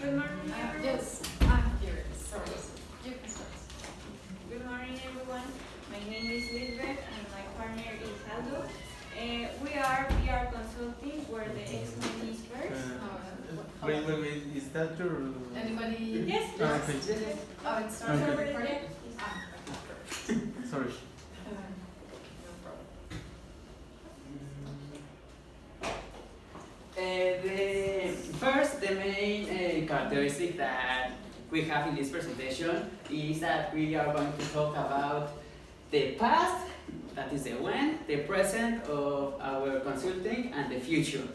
Good morning, everyone. Yes, here it is. Sorry. You can start. Good morning, everyone. My name is Lisbeth, and my partner is Aldo. We are PR Consulting, where the explain is first. Wait, is that your... Anybody? Yes, Ah, okay. yes. Oh, it started Okay. recording? Yes. Ah, Sorry. no problem. The main characteristic that we have in this presentation is that we are going to talk about the past, that is the when, the present of our consulting, and the future.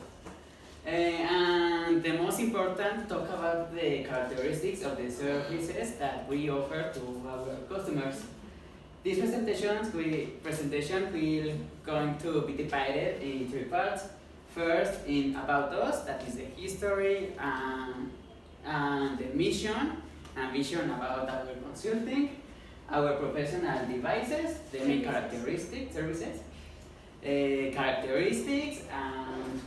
And the most important, talk about the characteristics of the services that we offer to our customers. This presentation will going to be divided in three parts. First, in about us, that is the history and the mission and vision about our consulting, our professional devices, the main characteristics, services, characteristics, and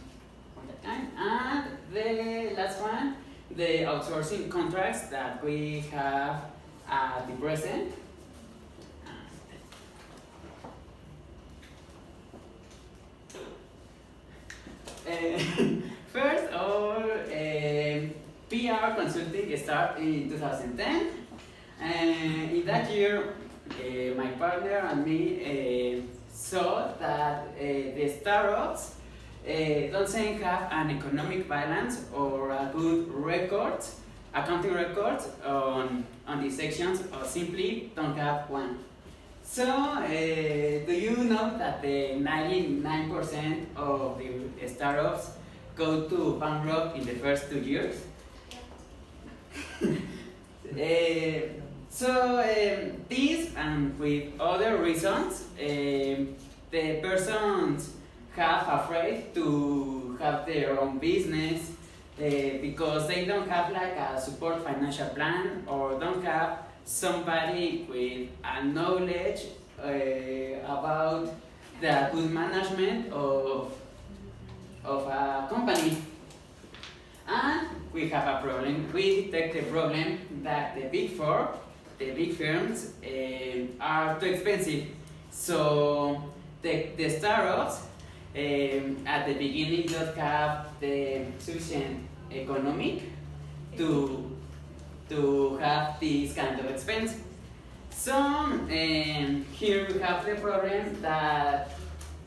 the last one, the outsourcing contracts that we have at the present. First, our PR consulting started in 2010. In that year, my partner and me saw that the startups don't have an economic balance or a good record, accounting record on these sections, or simply don't have one. So, do you know that the 99% of the startups go to bankrupt in the first 2 years? This and with other reasons, the persons have afraid to have their own business because they don't have like a support financial plan or don't have somebody with a knowledge about the good management of a company. And we have a problem. We detect the problem that the big four, the big firms, are too expensive. So the startups at the beginning don't have the sufficient economic to have this kind of expense. So here we have the problem that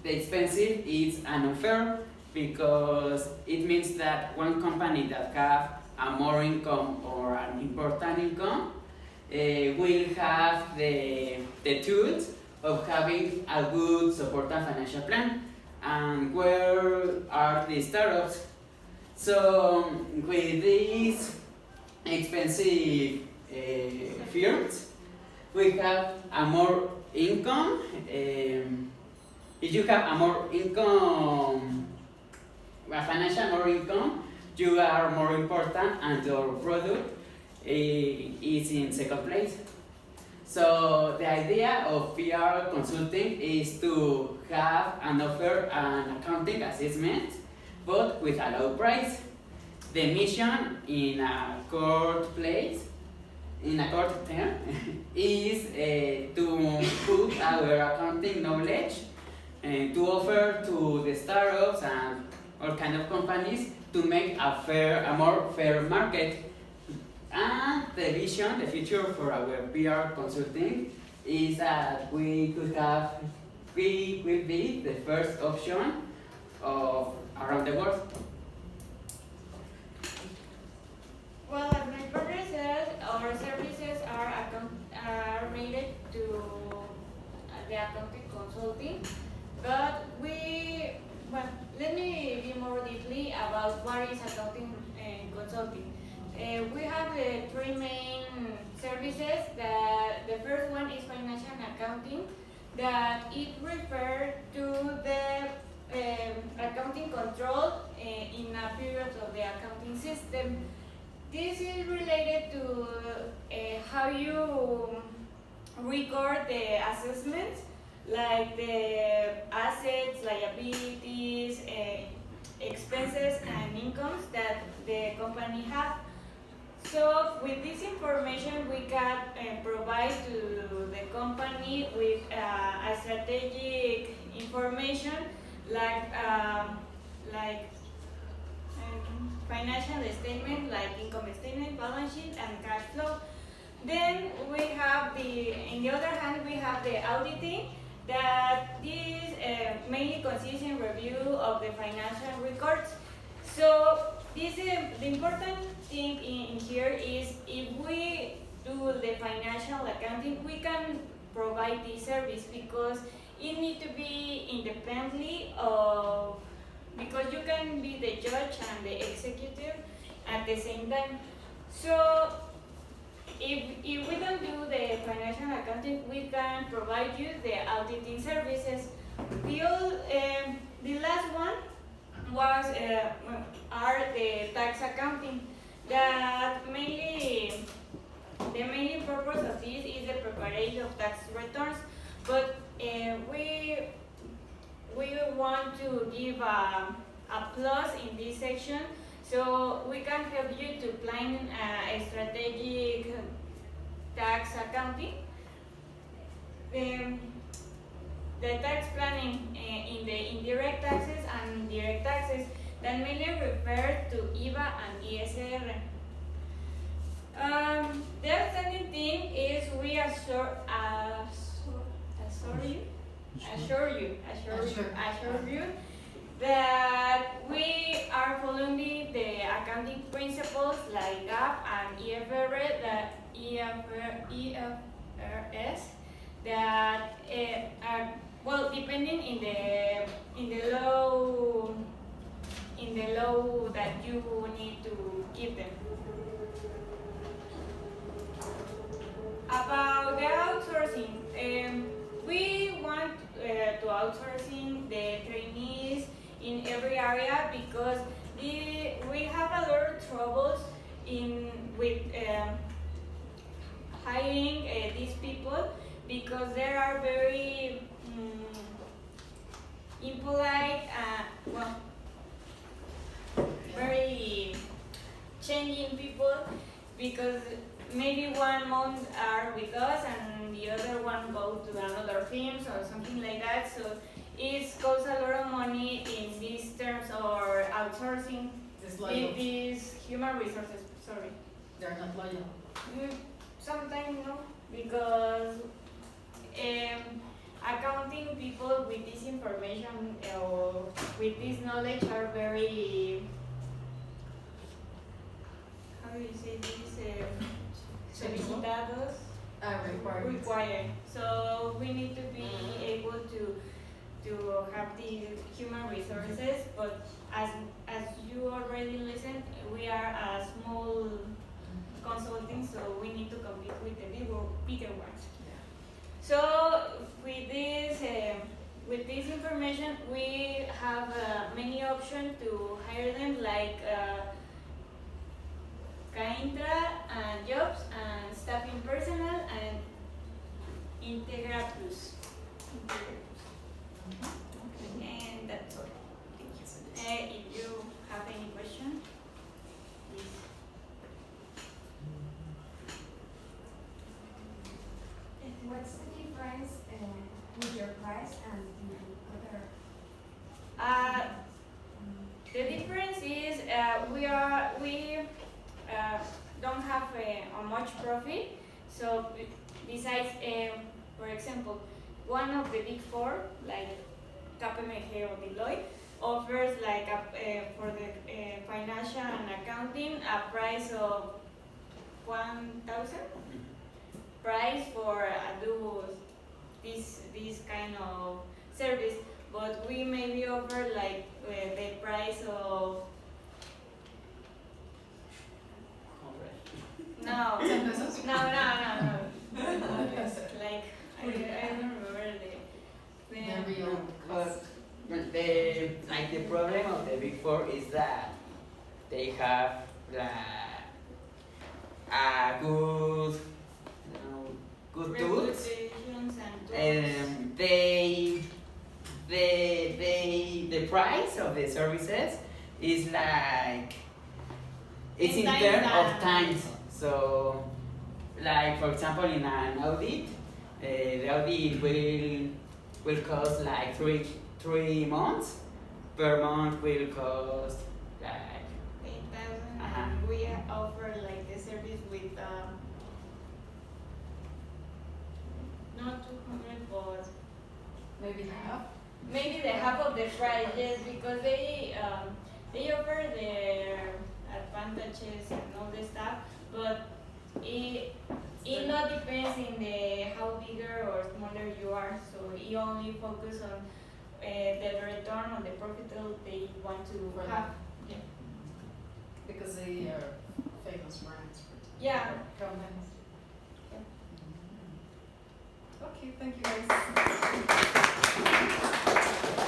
the expensive is unfair because it means that one company that have a more income or an important income will have the tools of having a good support and financial plan. And where are the startups? So with these expensive firms, we have a more income. If you have a more income, a financial more income, you are more important and your product is in second place. So the idea of PR consulting is to have and offer an accounting assessment, but with a low price. The mission in a court place, in a court term, is to put our accounting knowledge to offer to the startups and all kind of companies to make a more fair market. And the vision, the future for our PR consulting is that we will be the first option of around the world. Well, as my partner said, our services are related to the accounting consulting, but let me be more deeply about what is accounting consulting. We have the three main services. The first one is financial accounting, that it refers to the accounting control in a period of the accounting system. This is related to how you record the assessments, like the assets, liabilities, expenses, and incomes that the company have. So with this information, we can provide to the company with a strategic information like financial statement, like income statement, balance sheet, and cash flow. Then we have in the other hand, we have the auditing, that this mainly consists in review of the financial records. So the important thing in here is, if we do the financial accounting, we can provide this service, because it needs to be independently of, because you can be the judge and the executive at the same time. So if we don't do the financial accounting, we can provide you the auditing services. The last one are the tax accounting. That the main purpose of this is the preparation of tax returns, but we want to give a plus in this section, so we can help you to plan a strategic tax accounting. The tax planning in the indirect taxes and direct taxes, that mainly refer to IVA and ISR. The outstanding thing is, we assure you that we are following the accounting principles like GAAP and IFRS, that are, well, depending in the law that you need to give them. About the outsourcing, we want to outsourcing the trainees in every area, because we have a lot of troubles with hiring these people, because they are very impolite, very changing people, because maybe 1 month are with us and the other one go to another firms or something like that. So it costs a lot of money in these terms, or outsourcing these human resources. Sorry. They're not loyal. Sometimes no, because accounting people with this information or with this knowledge are very, how do you say this? Solicitados. Required. So we need to be able to have the human resources, but as you already listened, we are a small consulting, so we need to compete with the bigger ones. So with this information, we have many options to hire them, like Caintra and Jobs and Staffing Personal and Integra Plus. And that's all. Thank you. If you have any question, please. What's the difference with your price and the other? The difference is we don't have much profit. So besides, for example, one of the big four, like KPMG or Deloitte, offers like for the financial and accounting a price of 1,000 price for do this kind of service, but we maybe offer like the price of no. Like I don't remember the real But the problem of the big four is that they have a good tools. reputations and The price of the services is like, it's in Times terms that- of times. So, like for example, in an audit, the audit will cost like three months. Per month will cost like 8,000. Uh-huh. And we offer like the service with not 200, but Maybe half. maybe the half of the price, yes, because they offer their advantages and all the stuff, but it not depends in the how bigger or smaller you are. So it only focus on the return on the profit that they want to For have. Yeah. Because they are famous brands. Yeah. Companies. Yeah. Okay, thank you guys.